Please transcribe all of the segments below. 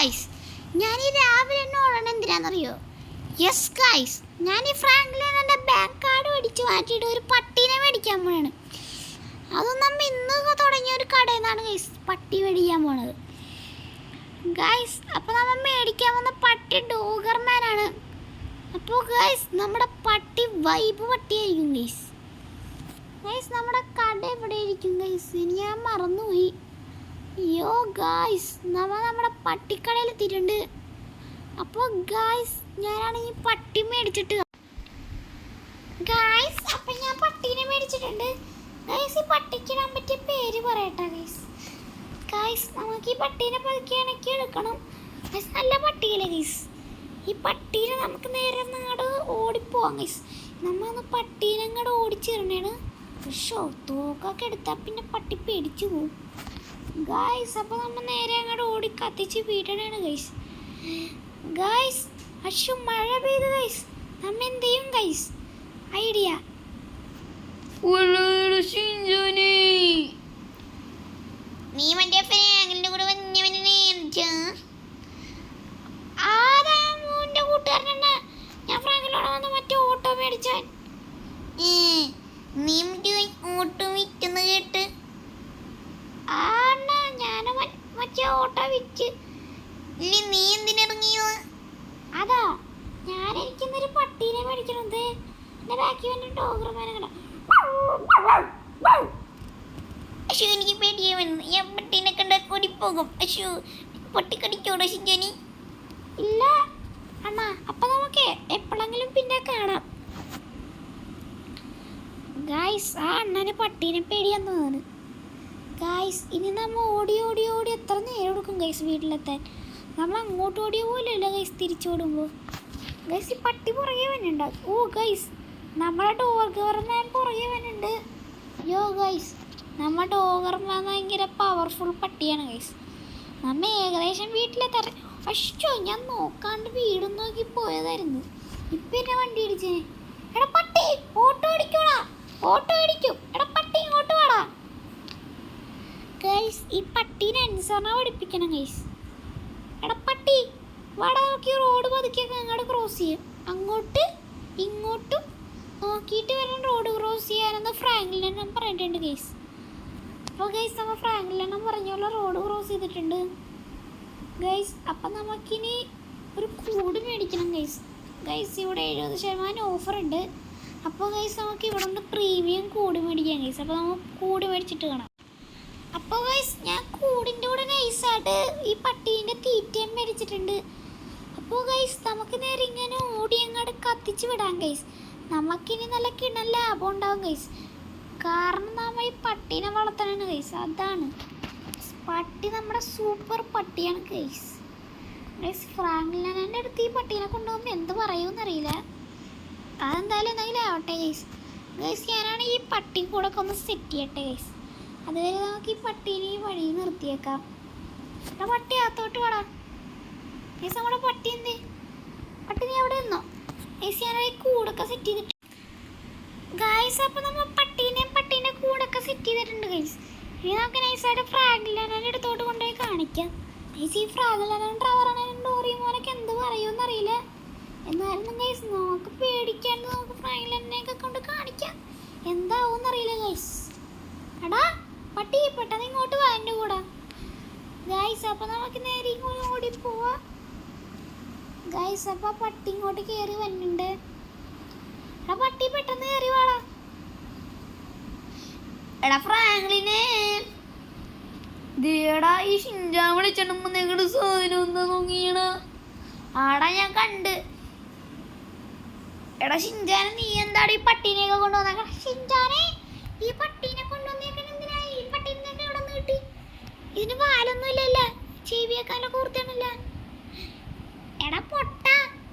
Guys, ഞാൻ ഈ രാവിലെ എന്നെ ഓടണം എന്തിനാണെന്നറിയോ? യെസ് ഗൈസ്, ഞാൻ ഈ ഫ്രാങ്ക്ലിൻ എൻ്റെ ബാങ്ക് കാർഡ് മേടിച്ച് മാറ്റിയിട്ട് ഒരു പട്ടീനെ മേടിക്കാൻ പോവാണ്. അതും നമ്മൾ ഇന്ന് തുടങ്ങിയ ഒരു കടയിൽ നിന്നാണ് ഗൈസ് പട്ടി മേടിക്കാൻ പോണത് ഗൈസ്. അപ്പോൾ നമ്മൾ മേടിക്കാൻ വന്ന പട്ടി ഡോഗർമാനാണ്. അപ്പോൾ ഗൈസ് നമ്മുടെ പട്ടി വൈബ് പട്ടിയായിരിക്കും ഗൈസ്. ഗൈസ് നമ്മുടെ കട എവിടെ ഇരിക്കും ഗൈസ്? ഇനി ഞാൻ മറന്നുപോയി. അയ്യോ ഗായ്സ്, നമ്മുടെ പട്ടിക്കടയിൽ എത്തിയിട്ടുണ്ട്. അപ്പോൾ ഗായ്സ് ഞാനാണെങ്കിൽ പട്ടി മേടിച്ചിട്ട് ഗായ്സ്, അപ്പം ഞാൻ പട്ടീനെ മേടിച്ചിട്ടുണ്ട് ഗായ്സ്. ഈ പട്ടിക്കിടാൻ പറ്റിയ പേര് പറയട്ടെ ഗായ്സ്. ഗായ്സ് നമുക്ക് ഈ പട്ടീനെ പതുക്കിയാണെങ്കിൽ എടുക്കണം ഗായ്സ്. നല്ല പട്ടിയല്ലേ ഗായ്സ്? ഈ പട്ടീനെ നമുക്ക് നേരെ അങ്ങോട്ട് ഓടിപ്പോവാം ഗായ്സ്. നമ്മൊന്ന് പട്ടീനെ അങ്ങോട്ട് ഓടിച്ചിരണേണ്. പക്ഷോ തോക്കൊക്കെ എടുത്താൽ പിന്നെ പട്ടി പേടിച്ചു പോവും ഗായ്സ്. അപ്പോൾ നമ്മൾ നേരെ അങ്ങോട്ട് ഓടി കത്തിച്ച് വീട്ടണേണ് ഗൈസ്. ഗായ്സ് അശു മഴ പെയ്തു ഗൈസ്. നമ്മ എന്ത് ചെയ്യും ഗൈസ്? ഐഡിയ. നീ മറ്റേ ഫ്രാങ്കിന്റെ കൂടെ ആരാ മോൻ്റെ കൂട്ടുകാരനാണ്? ഞാൻ ഫ്രാങ്കിലോടെ വന്ന് മറ്റേ ഓട്ടോ മേടിച്ചാൻ. നീ ഓട്ടോ വിറ്റെന്ന് കേട്ട് മറ്റേ ഓട്ടോ വിറ്റ്. നീ എന്തിനിറങ്ങിയത്? അതാ ഞാൻ എനിക്കുന്നൊരു പട്ടീനെ മേടിക്കണത്. എൻ്റെ ബാക്കി വന്ന ഡോഗർമാനെ കണ്ട. അശു എനിക്ക് പേടിയാ വരുന്നത്. ഞാൻ പട്ടീനെ കണ്ട ഓടിപ്പോകും. അശു പട്ടി കടിച്ചോടോ ശിജനി? ഇല്ല അണ്ണാ, അപ്പം നമുക്ക് എപ്പോഴെങ്കിലും പിന്നെ കാണാം ഗായ്സ്. ആ അണ്ണന് പട്ടീനെ പേടിയാന്ന് തോന്നുന്നു ഗായ്സ്. ഇനി നമ്മൾ ഓടി ഓടി ഓടി എത്ര നേരം എടുക്കും ഗൈസ് വീട്ടിലെത്താൻ? നമ്മൾ അങ്ങോട്ട് ഓടിയ പോലെയല്ല ഗൈസ് തിരിച്ചോടുമ്പോൾ ഗൈസ്. ഈ പട്ടി പുറകെ വന്നുണ്ട്. ഓ ഗൈസ് നമ്മുടെ ഡോഗർമാൻ പുറകെ വന്നുണ്ട്. യോ ഗൈസ് നമ്മുടെ ഡോഗർമാൻ ഭയങ്കര പവർഫുൾ പട്ടിയാണ് ഗൈസ്. നമ്മ ഏകദേശം വീട്ടിലെത്താറ. അശ്ശോ, ഞാൻ നോക്കാണ്ട് വീടും നോക്കി പോയതായിരുന്നു. ഇപ്പം എന്നെ വണ്ടി ഇടിച്ചേ. എടാ പട്ടി ഓട്ടോ അടിക്കോടാ, ഓട്ടോ അടിക്കും. എടാ പട്ടി ഇങ്ങോട്ട് വാടാ ഗൈസ്. ഈ പട്ടീനെ അനുസരണ പഠിപ്പിക്കണം ഗൈസ്. എടാ പട്ടി വാടാ, നോക്കി റോഡ് പതുക്കിയൊക്കെ അങ്ങോട്ട് ക്രോസ് ചെയ്യും. അങ്ങോട്ട് ഇങ്ങോട്ടും നോക്കിയിട്ട് വരണം റോഡ് ക്രോസ് ചെയ്യാനെന്ന് ഫ്രാങ്ക്ലിനെണ്ണം പറഞ്ഞിട്ടുണ്ട് ഗൈസ്. അപ്പോൾ ഗൈസ് നമ്മൾ ഫ്രാങ്ക്ലിനെണ്ണം പറഞ്ഞുള്ള റോഡ് ക്രോസ് ചെയ്തിട്ടുണ്ട് ഗൈസ്. അപ്പം നമുക്കിനി ഒരു കൂട് മേടിക്കണം ഗൈസ്. ഗൈസ് ഇവിടെ 70% ഓഫർ ഉണ്ട്. അപ്പോൾ ഗൈസ് നമുക്ക് ഇവിടെ നിന്ന് പ്രീമിയം കൂട് മേടിക്കാം ഗൈസ്. അപ്പോൾ നമ്മൾ കൂട് മേടിച്ചിട്ട് കാണാം. അപ്പോൾ ഗൈസ് ഞാൻ കൂടിൻ്റെ കൂടെ നൈസായിട്ട് ഈ പട്ടീൻ്റെ തീറ്റയും മേടിച്ചിട്ടുണ്ട്. അപ്പോൾ ഗൈസ് നമുക്ക് നേരെ ഇങ്ങനെ ഓടി അങ്ങോട്ട് കത്തിച്ച് വിടാം ഗൈസ്. നമുക്കിനി നല്ല കിണൽ ലാഭം ഉണ്ടാവും ഗൈസ്. കാരണം നമ്മൾ ഈ പട്ടീനെ വളർത്തണാണ് ഗൈസ്. അതാണ് പട്ടി നമ്മുടെ സൂപ്പർ പട്ടിയാണ് ഗൈസ്. ഗൈസ് ഫ്രാങ്ക്ലിൻ്റെ അടുത്ത് ഈ പട്ടീനെ കൊണ്ടുപോകുമ്പോൾ എന്ത് പറയുമെന്നറിയില്ല. അതെന്തായാലും എന്തെങ്കിലും ആവട്ടെ ഗൈസ്. ഗൈസ് ഞാനാണ് ഈ പട്ടി കൂടെ ഒക്കെ ഒന്ന് സെറ്റ് ചെയ്യട്ടെ ഗൈസ്. അതുവരെ നമുക്ക് ഈ പട്ടീനെ ഈ വഴി നിർത്തിയേക്കാം. നമ്മുടെ പട്ടി അകത്തോട്ട് വാടാ ഗൈസ്. നമ്മുടെ പട്ടി എന്ത് പട്ടി നീ എവിടെ നിന്നോ ഗൈസ്? ഞാനാണ് ഈ കൂടൊക്കെ സെറ്റ് ചെയ്തിട്ട് ഗൈസ്. അപ്പോൾ നമ്മൾ പട്ടീൻ്റെ കൂടൊക്കെ സെറ്റ് ചെയ്തിട്ടുണ്ട് ഗൈസ്. ഇനി നമുക്ക് നൈസായിട്ട് ഫ്രാങ്ക്ലിനെ അടുത്തോട്ട് കൊണ്ടുപോയി കാണിക്കാം ഗൈസ്. ഈ ഫ്രാങ്ക്ലിനെ ഡ്രൈവറാണ് ഡോറിമോനൊക്കെ എന്ത് പറയുമെന്നറിയില്ല. എന്നാലും ഗൈസ് നമുക്ക് പേടിക്കാണ്ട് നമുക്ക് ഫ്രാങ്ക്ലിനെയൊക്കെ കൊണ്ട് കാണിക്കാം. എന്താവുമെന്നറിയില്ല ഗൈസ്. എടാ പട്ടി പെട്ടെന്ന് ഇങ്ങോട്ട് വാ എൻ്റെ കൂടെ ഗൈസ്. അപ്പോൾ നമുക്ക് നേരെ ഇങ്ങോട്ട് ഓടിപ്പോവാ ഗൈസ്. അപ്പോൾ പട്ടി ഇങ്ങോട്ട് കയറി വരുന്നുണ്ട്. എടാ പട്ടി പെട്ടെന്ന് കയറി വാടാ. എടാ ഫ്രാങ്ക്ലിനെ ദേടാ ഈ ഷിൻജാൻ വിളിച്ചിടുമ്പോ നിങ്ങളുടെ സാധനം എന്താ നോക്കിയണ? ആടാ ഞാൻ കണ്ട്. എടാ ഷിൻജാനെ നീ എന്താടാ ഈ പട്ടീനെയൊക്കെ കൊണ്ടുവന്ന? ഷിൻജാനെ ഈ പട്ടീനെ കൊണ്ടുവന്നേക്കണ എന്തിനാ? ഈ പട്ടീനൊക്കെ ഇവിടെ നിന്ന് കിട്ടി? ഇതിന് പാലൊന്നും ഇല്ലല്ലോ, ചെവിയേക്കാളെ കൂർത്തണില്ല. എടാ പൊട്ട,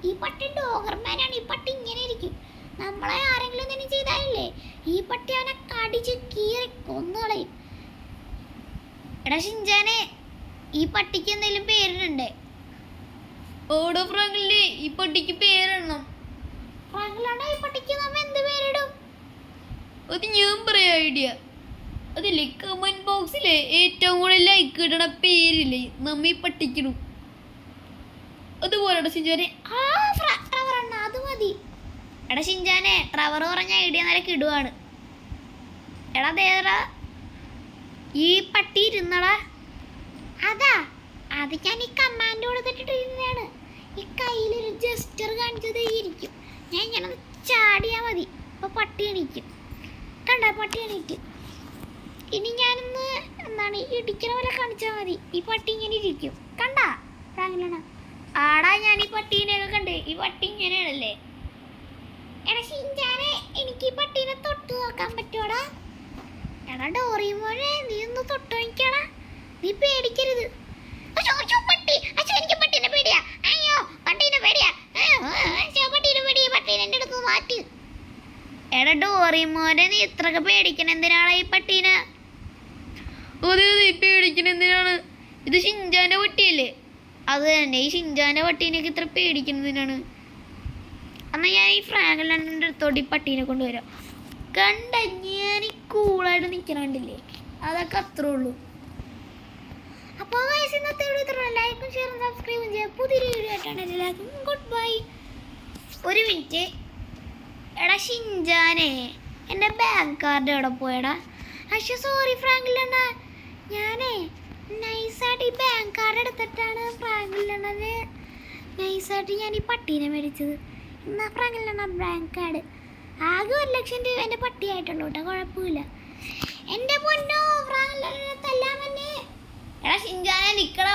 ഈ പട്ടി ഡോഗർമാനാണ്. ഈ പട്ടി ഇങ്ങനെ ഇരിക്കും. നമ്മളെ ആരെങ്കിലും എന്തെങ്കിലും ചെയ്താലേ ഈ പട്ടി അവനെ കടിച്ച് കീറി കൊന്നുകളയും. എടാ ഷിൻജാനെ ഈ പട്ടിക്ക് എന്തെങ്കിലും പേരിടണ്ടേ? ഓടോ ഫ്രാങ്ക്ലിനെ ഈ പട്ടിക്ക് പേരിടണം. ഫ്രാങ്ക്ലിനാണോ ഈ പട്ടിക്ക് നമ്മ എന്ത് പേരിടും? അത് ഞാൻ പറയാം ഐഡിയ. അതില്ലേ കമന്റ് ബോക്സിലെ ഏറ്റവും കൂടുതൽ ലൈക്ക് ഇടണ പേരില്ലേ നമ്മ ഈ പട്ടിക്കിടും. അതുപോലെ ഷിൻജാനെ ട്രവർ എണ്ണ അത് മതി. എടാ ഷിൻജാനെ ട്രവർ പറഞ്ഞ ഐഡിയ നിലക്ക് ഇടുവാണ്. എടാ ദേടാ ഈ പട്ടി ഇരുന്നടാ. അതാ അത് ഞാൻ ഈ കമാൻഡ് കൊടുത്തിട്ട് ഇരുന്നാണ്. ഈ കയ്യിലൊരു ജസ്റ്റർ കാണിച്ചത് ഇരിക്കും. ഞാൻ ഇങ്ങനെ ചാടിയാൽ മതി, അപ്പോൾ പട്ടി എണീക്കും. കണ്ട പട്ടി എണീക്കും. ഇനി ഞാനൊന്ന് എന്താണ് ഇടിക്കണ പോലെ കാണിച്ചാൽ മതി, ഈ പട്ടി ഇങ്ങനെ ഇരിക്കും. കണ്ട ഫ്രാങ്കിലാണ് ആടാ ഞാൻ ഈ പട്ടീനെയൊക്കെ കണ്ട്. ഈ പട്ടി ഇങ്ങനെയാണല്ലേ. എടാ ഷിൻജാനെ എനിക്ക് ഈ പട്ടീനെ തൊട്ട് നോക്കാൻ പറ്റുമോടാ? എടാ ഡോറിമോനെ നീ ഒന്ന് തൊട്ട് നോക്കിയാടാ, നീ പേടിക്കരുത്. പട്ടി അച്ഛൻ എനിക്ക് പട്ടീനെ പേടിയാ. അയ്യോ പട്ടീനെ പേടിയാ, പട്ടീനെ പേടിയാ, പട്ടീനെ എൻ്റെ അടുത്ത് മാറ്റി. എടാ ഡോറിമോനെ നീ ഇത്രയൊക്കെ പേടിക്കണ എന്തിനാണ് ഈ പട്ടീനെ? അതെ നീ പേടിക്കണ എന്തിനാണ്? ഇത് ഷിൻജാന്റെ പട്ടിയല്ലേ? അത് തന്നെ, ഈ ഷിൻജാന്റെ പട്ടീനൊക്കെ ഇത്ര പേടിക്കുന്നതിനാണ്. എന്നാൽ ഞാൻ ഈ ഫ്രാങ്കിളിൻ്റെ അടുത്തോട്ട് ഈ പട്ടീനെ കൊണ്ടുവരാം. കണ്ട ഞാൻ ഈ കൂളായിട്ട് നിൽക്കണണ്ടില്ലേ, അതൊക്കെ അത്രേ ഉള്ളൂ. അപ്പോൾ ഇന്നത്തെ വീഡിയോ ലൈക്കും ഷെയറും സബ്സ്ക്രൈബും ചെയ്യാം. പുതിയൊരു വീഡിയോ ആയിട്ടാണ് എല്ലാവർക്കും ഗുഡ് ബൈ. ഒരു മിനിറ്റ്. എടാ ഷിൻജാനെ എൻ്റെ ബാങ്ക് കാർഡ് എവിടെ പോയടാ? പക്ഷേ സോറി ഫ്രാങ്കിളണ്ണ, ഞാനേ നൈസായിട്ട് ഈ ബാങ്ക് കാർഡ് എടുത്തിട്ടാണ് ഫ്രാങ്കിളണ്ണന് നൈസായിട്ട് ഞാൻ ഈ പട്ടീനെ മേടിച്ചത്. എന്നാ ഫ്രാങ്കിളണ്ണ ബാങ്ക് കാർഡ് ആകെ 1,00,000 രൂപ എൻ്റെ പട്ടിയായിട്ടുള്ളൂ കേട്ടോ, കുഴപ്പമില്ല. എൻ്റെ പൊന്നോ ഫ്രാങ്കിളണ്ണനെ തല്ലാമെന്നെ. എടാ ഷിൻജാനെ നിക്കടാ.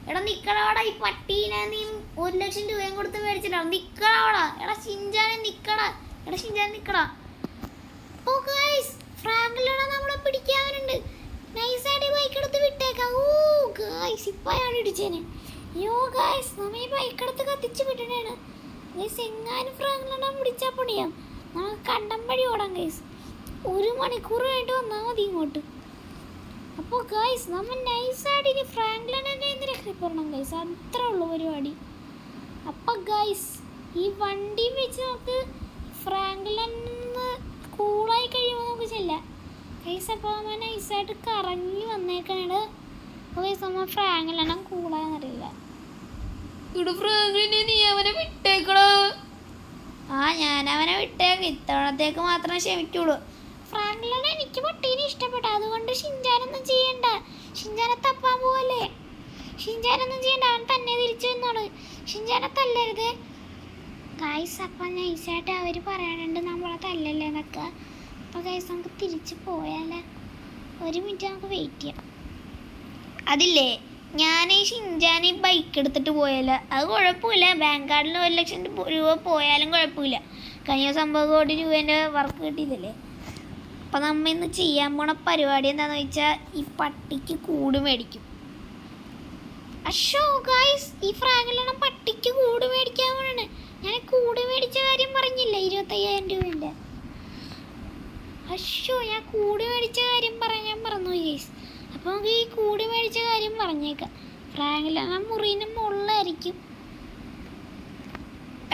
എടാ നിക്കടാ, ഈ പട്ടീനെ നീ 1,00,000 രൂപയും കൊടുത്ത് മേടിച്ചിട്ടാ. നിക്കടാ. എടാ ഷിൻജാനെ നിക്കടാ. എടാ ഷിൻജാനെ നിക്കടാ. ഓ ഗൈസ് ഫ്രാങ്കിളണ്ണ നമ്മളെ പിടിക്കാനുണ്ട്. നൈസായിട്ട് ബൈക്ക് എടുത്ത് വിട്ടേക്കാം. ഓ ഗൈസ് ഇപ്പോഴാണ് ഇടിച്ചേനെ. അയ്യോ ഗൈസ് നമ്മ ഈ ബൈക്ക് എടുത്ത് കത്തിച്ച് വിടണേണ് ഗൈസ്. എങ്ങാനും ഫ്രാങ്കിളണ്ണ പിടിച്ചാൽ പണിയാം. നമുക്ക് കണ്ടം വഴി ഓടാം ഗൈസ്. 1 മണിക്കൂർ കഴിഞ്ഞിട്ട് വന്നാൽ മതി ഇങ്ങോട്ട്. അപ്പോൾ ഗൈസ് നമ്മൾ നൈസായിട്ട് ഇനി ഫ്രാങ്കിളണ്ണനെ രക്ഷപ്പെടണം ഗൈസ്, അത്രേ ഉള്ളൂ പരിപാടി. അപ്പം ഗൈസ് ഈ വണ്ടി വെച്ച് നമുക്ക് ഫ്രാങ്കിളണ്ണ് കൂളായി കഴിയുമ്പോൾ നമുക്ക് ചെല്ലാം ഗൈസ്. അപ്പോൾ നമ്മൾ നൈസായിട്ട് കറങ്ങി വന്നേക്കാണ്. അപ്പോൾ ഗൈസ് നമ്മൾ ഫ്രാങ്കിളണ്ണൻ കൂളായെന്നറിയില്ല. ഇവിടെ ഫ്രാങ്കിളിനെ നീ അവനെ വിട്ടേക്കണോ? ആ ഞാൻ അവനെ വിട്ടേക്കും, ഇത്തവണത്തേക്ക് മാത്രമേ ക്ഷമിക്കുള്ളൂ. ഫ്രാങ്കിളണ്ണ എനിക്ക് പട്ടീനെ ഇഷ്ടപ്പെട്ടു, അതുകൊണ്ട് ഷിൻജാനൊന്നും ചെയ്യണ്ട. ഷിൻജാനെ തപ്പാൻ പോവല്ലേ? ഷിൻജാനൊന്നും ചെയ്യണ്ട, അവൻ തന്നെ തിരിച്ചു വന്നോളൂ. ഷിൻജാനെ തല്ലരുത് ഗൈസ്. അപ്പം നൈസായിട്ട് അവർ പറയാനുണ്ട് നമ്മളെ തല്ലല്ലേ എന്നൊക്കെ. അപ്പോൾ ഗൈസ് നമുക്ക് തിരിച്ച് പോയാലേ? 1 മിനിറ്റ് നമുക്ക് വെയിറ്റ് ചെയ്യാം. അതില്ലേ ഞാൻ ഈ ഷിൻജാനെ ബൈക്ക് എടുത്തിട്ട് പോയാലോ? അത് കുഴപ്പമില്ല, ബാങ്ക് കാർഡിൽ 1,00,000 രൂപ പോയാലും കുഴപ്പമില്ല. കഴിഞ്ഞ 50 കോടി രൂപേൻ്റെ വർക്ക് കിട്ടിയതല്ലേ. അപ്പം നമ്മൾ ഇന്ന് ചെയ്യാൻ പോണ പരിപാടി എന്താണെന്ന് വെച്ചാൽ ഈ പട്ടിക്ക് കൂട് മേടിക്കും. അശോ ഗൈസ് ഈ ഫ്രാങ്കിളണ്ണ പട്ടിക്ക് കൂട് മേടിക്കാൻ പോണാണ്. ഞാൻ കൂട് മേടിച്ച കാര്യം പറഞ്ഞില്ല, 25,000 രൂപേൻ്റെ. അശോ ഞാൻ കൂട് മേടിച്ച കാര്യം പറയാൻ മറന്നു ഗൈസ്. അപ്പോൾ നമുക്ക് ഈ കൂട് മേടിച്ച കാര്യം പറഞ്ഞേക്കാം. ഫ്രാങ്കിളണ്ണ മുറീൻ്റെ മുകളിലായിരിക്കും.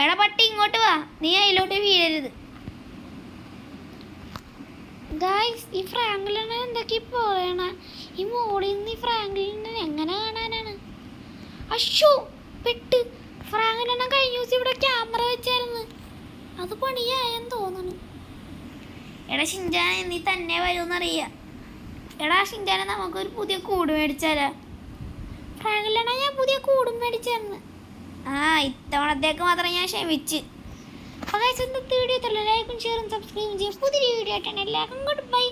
എടാ പട്ടി ഇങ്ങോട്ട് വാ, നീ അതിലോട്ട് വീഴരുത് ഗൈസ്. ഈ ഫ്രാങ്കിളണ്ണ എന്തൊക്കെ പോയണ ഈ മോളിൽ നിന്ന് ഈ ഫ്രാങ്കിളണ്ണനെ എങ്ങനെ കാണാനാണ്? അശോ പെട്ട്. ഫ്രാങ്കിളണ്ണ കഴിഞ്ഞ ദിവസം ഇവിടെ ക്യാമറ വെച്ചായിരുന്നു, അത് പണിയായെന്ന് തോന്നുന്നു. എടാ ഷിൻജാനെ നീ തന്നെ വരുമെന്നറിയാം. എടാ ഷിൻജാനെ നമുക്കൊരു പുതിയ കൂട് മേടിച്ചാലാ? ഫ്രാങ്കിളണ്ണ ഞാൻ പുതിയ കൂടും മേടിച്ചായിരുന്നു. ആ ഇത്തവണത്തേക്ക് മാത്രം ഞാൻ ക്ഷമിച്ച്. അപ്പോൾ ഗൈസ് ഇന്നത്തെ വീഡിയോ ലൈക്കും ഷെയറും സബ്സ്ക്രൈബും ചെയ്യാം. പുതിയ വീഡിയോ ആയിട്ടാണ് എല്ലാവർക്കും ഗുഡ് ബൈ.